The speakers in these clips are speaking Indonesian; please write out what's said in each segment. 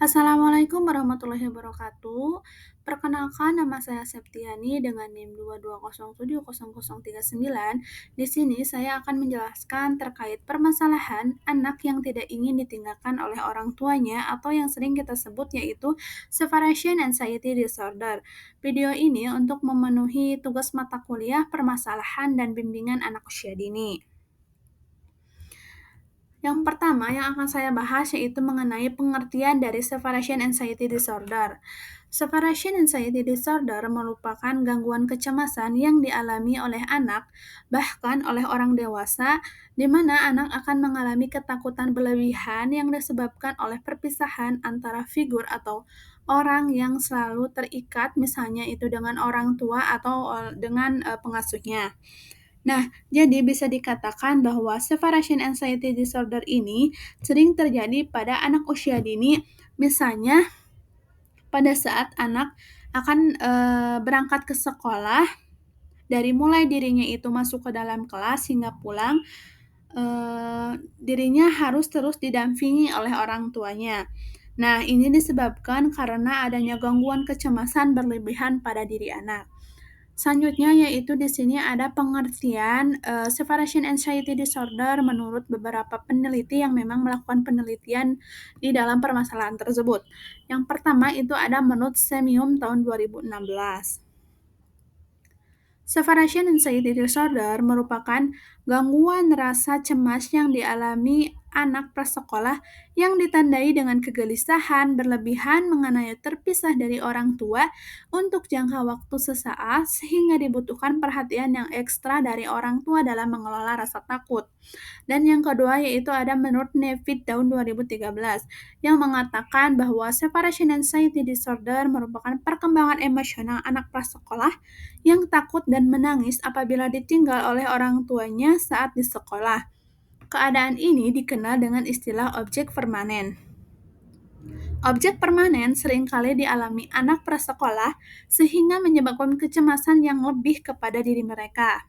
Assalamualaikum warahmatullahi wabarakatuh. Perkenalkan, nama saya Septiani dengan NIM 220700039. Di sini saya akan menjelaskan terkait permasalahan anak yang tidak ingin ditinggalkan oleh orang tuanya atau yang sering kita sebut yaitu Separation Anxiety Disorder. Video ini untuk memenuhi tugas mata kuliah permasalahan dan bimbingan anak usia dini. Yang pertama yang akan saya bahas yaitu mengenai pengertian dari Separation Anxiety Disorder. Separation Anxiety Disorder merupakan gangguan kecemasan yang dialami oleh anak, bahkan oleh orang dewasa, di mana anak akan mengalami ketakutan berlebihan yang disebabkan oleh perpisahan antara figur atau orang yang selalu terikat, misalnya itu dengan orang tua atau dengan pengasuhnya. Nah, jadi bisa dikatakan bahwa separation anxiety disorder ini sering terjadi pada anak usia dini, misalnya pada saat anak akan berangkat ke sekolah, dari mulai dirinya itu masuk ke dalam kelas hingga pulang, dirinya harus terus didampingi oleh orang tuanya. Nah, ini disebabkan karena adanya gangguan kecemasan berlebihan pada diri anak. Selanjutnya yaitu di sini ada pengertian separation anxiety disorder menurut beberapa peneliti yang memang melakukan penelitian di dalam permasalahan tersebut. Yang pertama itu ada menurut Semium tahun 2016. Separation anxiety disorder merupakan gangguan rasa cemas yang dialami anak prasekolah yang ditandai dengan kegelisahan berlebihan mengenai terpisah dari orang tua untuk jangka waktu sesaat sehingga dibutuhkan perhatian yang ekstra dari orang tua dalam mengelola rasa takut. Dan yang kedua yaitu ada menurut Nevid tahun 2013 yang mengatakan bahwa separation anxiety disorder merupakan perkembangan emosional anak prasekolah yang takut dan menangis apabila ditinggal oleh orang tuanya saat di sekolah. Keadaan ini dikenal dengan istilah objek permanen. Objek permanen seringkali dialami anak prasekolah sehingga menyebabkan kecemasan yang lebih kepada diri mereka.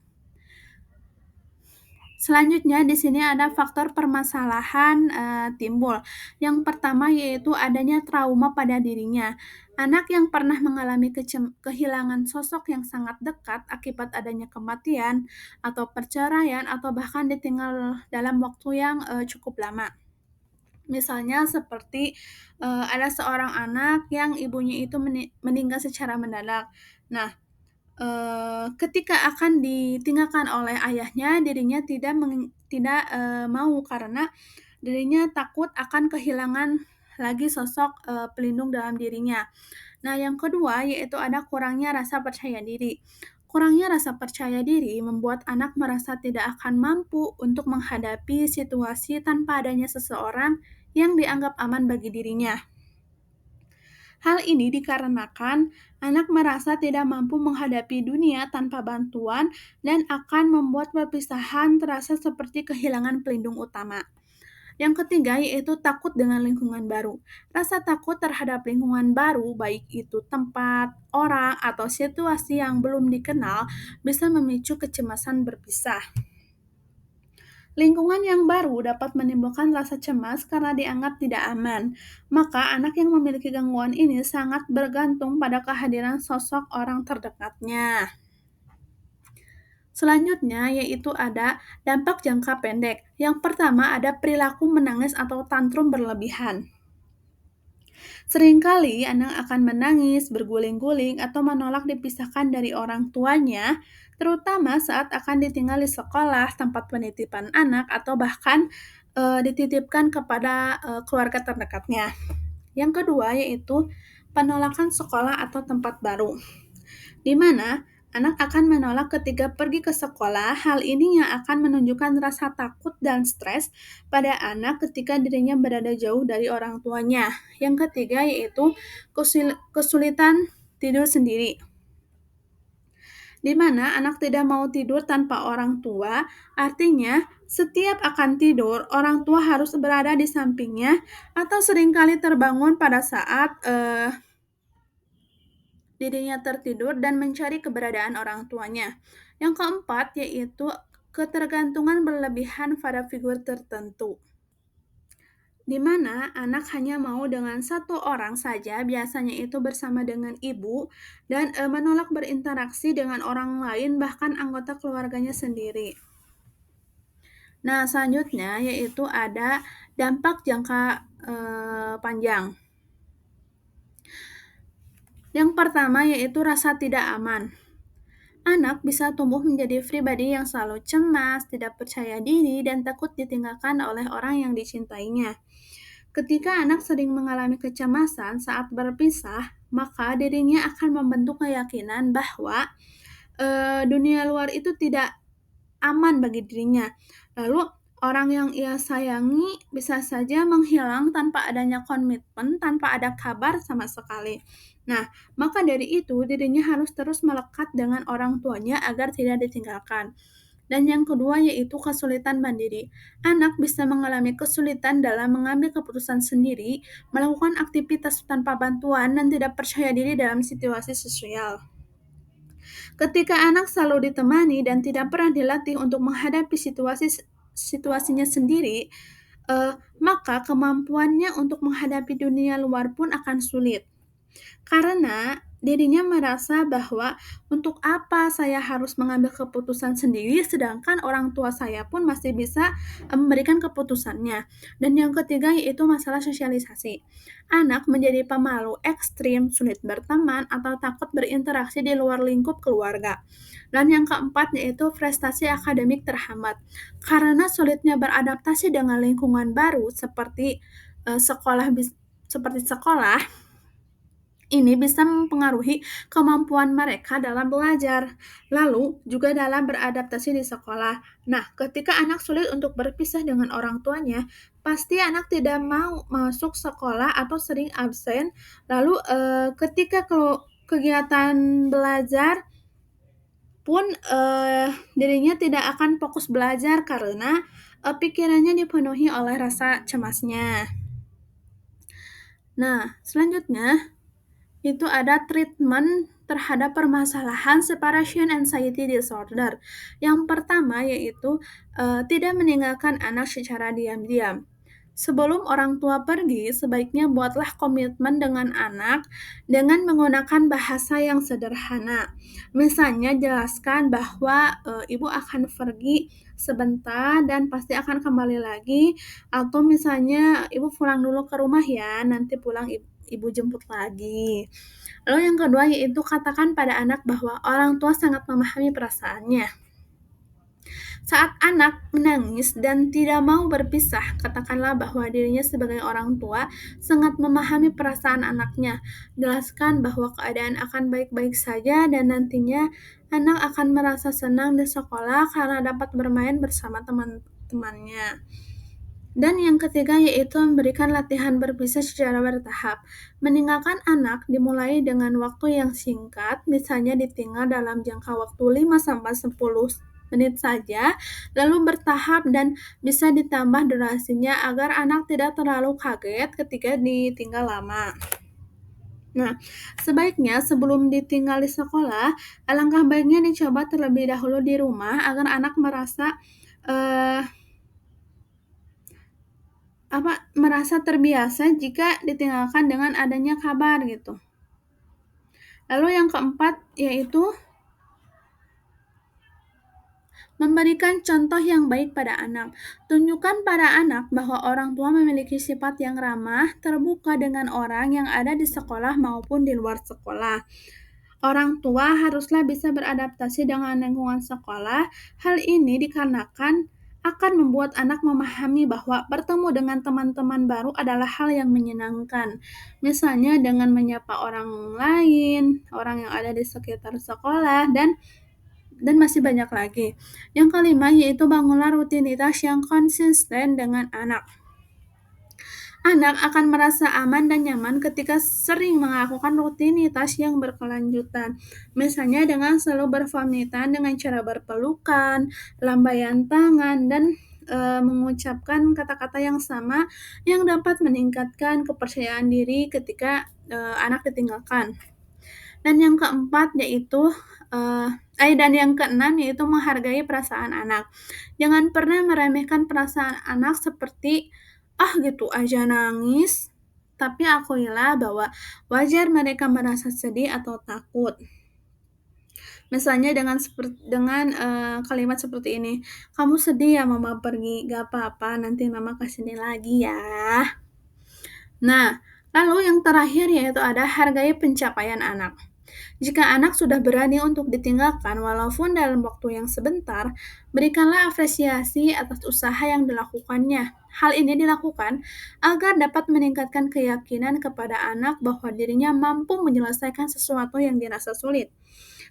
Selanjutnya di sini ada faktor permasalahan timbul. Yang pertama yaitu adanya trauma pada dirinya. Anak yang pernah mengalami kehilangan sosok yang sangat dekat akibat adanya kematian atau perceraian atau bahkan ditinggal dalam waktu yang cukup lama. Misalnya seperti ada seorang anak yang ibunya itu meninggal secara mendadak. Nah, ketika akan ditinggalkan oleh ayahnya, dirinya tidak mau karena dirinya takut akan kehilangan lagi sosok pelindung dalam dirinya. Nah, yang kedua yaitu ada kurangnya rasa percaya diri. Kurangnya rasa percaya diri membuat anak merasa tidak akan mampu untuk menghadapi situasi tanpa adanya seseorang yang dianggap aman bagi dirinya. Hal ini dikarenakan anak merasa tidak mampu menghadapi dunia tanpa bantuan dan akan membuat perpisahan terasa seperti kehilangan pelindung utama. Yang ketiga yaitu takut dengan lingkungan baru. Rasa takut terhadap lingkungan baru, baik itu tempat, orang, atau situasi yang belum dikenal, bisa memicu kecemasan berpisah. Lingkungan yang baru dapat menimbulkan rasa cemas karena dianggap tidak aman. Maka, anak yang memiliki gangguan ini sangat bergantung pada kehadiran sosok orang terdekatnya. Selanjutnya, yaitu ada dampak jangka pendek. Yang pertama ada perilaku menangis atau tantrum berlebihan. Seringkali anak akan menangis, berguling-guling, atau menolak dipisahkan dari orang tuanya, terutama saat akan ditinggal di sekolah, tempat penitipan anak, atau bahkan dititipkan kepada keluarga terdekatnya. Yang kedua yaitu penolakan sekolah atau tempat baru, di mana anak akan menolak ketika pergi ke sekolah. Hal ini yang akan menunjukkan rasa takut dan stres pada anak ketika dirinya berada jauh dari orang tuanya. Yang ketiga yaitu kesulitan tidur sendiri, di mana anak tidak mau tidur tanpa orang tua. Artinya, setiap akan tidur, orang tua harus berada di sampingnya atau seringkali terbangun pada saat dirinya tertidur dan mencari keberadaan orang tuanya. Yang keempat yaitu ketergantungan berlebihan pada figur tertentu. di mana anak hanya mau dengan satu orang saja, biasanya itu bersama dengan ibu, dan menolak berinteraksi dengan orang lain, bahkan anggota keluarganya sendiri. Nah, selanjutnya yaitu ada dampak jangka panjang. Yang pertama yaitu rasa tidak aman. Anak bisa tumbuh menjadi pribadi yang selalu cemas, tidak percaya diri, dan takut ditinggalkan oleh orang yang dicintainya. Ketika anak sering mengalami kecemasan saat berpisah, maka dirinya akan membentuk keyakinan bahwa dunia luar itu tidak aman bagi dirinya. Lalu, orang yang ia sayangi bisa saja menghilang tanpa adanya komitmen, tanpa ada kabar sama sekali. Nah, maka dari itu dirinya harus terus melekat dengan orang tuanya agar tidak ditinggalkan. Dan yang kedua yaitu kesulitan mandiri. Anak bisa mengalami kesulitan dalam mengambil keputusan sendiri, melakukan aktivitas tanpa bantuan, dan tidak percaya diri dalam situasi sosial. Ketika anak selalu ditemani dan tidak pernah dilatih untuk menghadapi situasinya sendiri, maka kemampuannya untuk menghadapi dunia luar pun akan sulit. Karena dirinya merasa bahwa untuk apa saya harus mengambil keputusan sendiri sedangkan orang tua saya pun masih bisa memberikan keputusannya. Dan yang ketiga yaitu masalah sosialisasi. Anak menjadi pemalu ekstrim, sulit berteman, atau takut berinteraksi di luar lingkup keluarga. Dan yang keempat yaitu prestasi akademik terhambat. Karena sulitnya beradaptasi dengan lingkungan baru seperti sekolah, ini bisa mempengaruhi kemampuan mereka dalam belajar, lalu juga dalam beradaptasi di sekolah. Nah, ketika anak sulit untuk berpisah dengan orang tuanya, pasti anak tidak mau masuk sekolah atau sering absen. Lalu, ketika kegiatan belajar pun dirinya tidak akan fokus belajar karena pikirannya dipenuhi oleh rasa cemasnya. Nah, selanjutnya itu ada treatment terhadap permasalahan separation anxiety disorder. Yang pertama yaitu tidak meninggalkan anak secara diam-diam. Sebelum orang tua pergi, sebaiknya buatlah komitmen dengan anak dengan menggunakan bahasa yang sederhana. Misalnya jelaskan bahwa ibu akan pergi sebentar dan pasti akan kembali lagi, atau misalnya ibu pulang dulu ke rumah ya, nanti pulang ibu jemput lagi. Lalu yang kedua yaitu katakan pada anak bahwa orang tua sangat memahami perasaannya. Saat anak menangis dan tidak mau berpisah, katakanlah bahwa dirinya sebagai orang tua sangat memahami perasaan anaknya. Jelaskan bahwa keadaan akan baik-baik saja dan nantinya anak akan merasa senang di sekolah karena dapat bermain bersama teman-temannya. Dan yang ketiga yaitu memberikan latihan berpisah secara bertahap. Meninggalkan anak dimulai dengan waktu yang singkat, misalnya ditinggal dalam jangka waktu 5-10 menit saja, lalu bertahap dan bisa ditambah durasinya agar anak tidak terlalu kaget ketika ditinggal lama. Nah, sebaiknya sebelum ditinggal di sekolah, alangkah baiknya dicoba terlebih dahulu di rumah agar anak merasa merasa terbiasa jika ditinggalkan dengan adanya kabar gitu. Lalu yang keempat yaitu memberikan contoh yang baik pada anak. Tunjukkan pada anak bahwa orang tua memiliki sifat yang ramah, terbuka dengan orang yang ada di sekolah maupun di luar sekolah. Orang tua haruslah bisa beradaptasi dengan lingkungan sekolah. Hal ini dikarenakan akan membuat anak memahami bahwa bertemu dengan teman-teman baru adalah hal yang menyenangkan. Misalnya dengan menyapa orang lain, orang yang ada di sekitar sekolah, dan masih banyak lagi. Yang kelima yaitu bangunlah rutinitas yang konsisten dengan anak. Anak akan merasa aman dan nyaman ketika sering melakukan rutinitas yang berkelanjutan. Misalnya dengan selalu berpamitan dengan cara berpelukan, lambaian tangan, dan mengucapkan kata-kata yang sama yang dapat meningkatkan kepercayaan diri ketika anak ditinggalkan. Dan yang keempat yaitu dan yang keenam yaitu menghargai perasaan anak. Jangan pernah meremehkan perasaan anak seperti "Ah, gitu aja nangis?" Tapi akuilah bahwa wajar mereka merasa sedih atau takut. Misalnya kalimat seperti ini, "Kamu sedih ya mama pergi? Gak apa-apa, nanti mama kesini lagi ya." Nah, lalu yang terakhir yaitu ada hargai pencapaian anak. Jika anak sudah berani untuk ditinggalkan walaupun dalam waktu yang sebentar, berikanlah apresiasi atas usaha yang dilakukannya. Hal ini dilakukan agar dapat meningkatkan keyakinan kepada anak bahwa dirinya mampu menyelesaikan sesuatu yang dirasa sulit.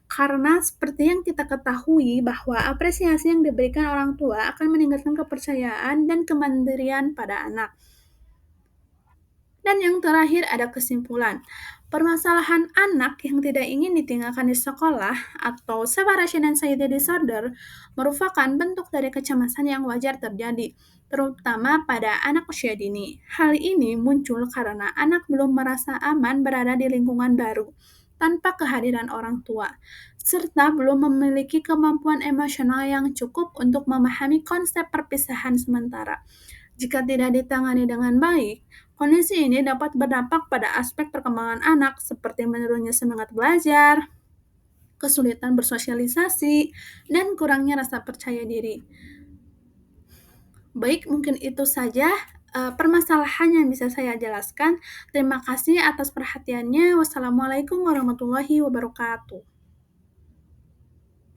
Karena seperti yang kita ketahui bahwa apresiasi yang diberikan orang tua akan meningkatkan kepercayaan dan kemandirian pada anak. Dan yang terakhir ada kesimpulan. Permasalahan anak yang tidak ingin ditinggalkan di sekolah atau separation anxiety disorder merupakan bentuk dari kecemasan yang wajar terjadi, terutama pada anak usia dini. Hal ini muncul karena anak belum merasa aman berada di lingkungan baru tanpa kehadiran orang tua, serta belum memiliki kemampuan emosional yang cukup untuk memahami konsep perpisahan sementara. Jika tidak ditangani dengan baik, kondisi ini dapat berdampak pada aspek perkembangan anak seperti menurunnya semangat belajar, kesulitan bersosialisasi, dan kurangnya rasa percaya diri. Baik, mungkin itu saja permasalahan yang bisa saya jelaskan. Terima kasih atas perhatiannya. Wassalamualaikum warahmatullahi wabarakatuh.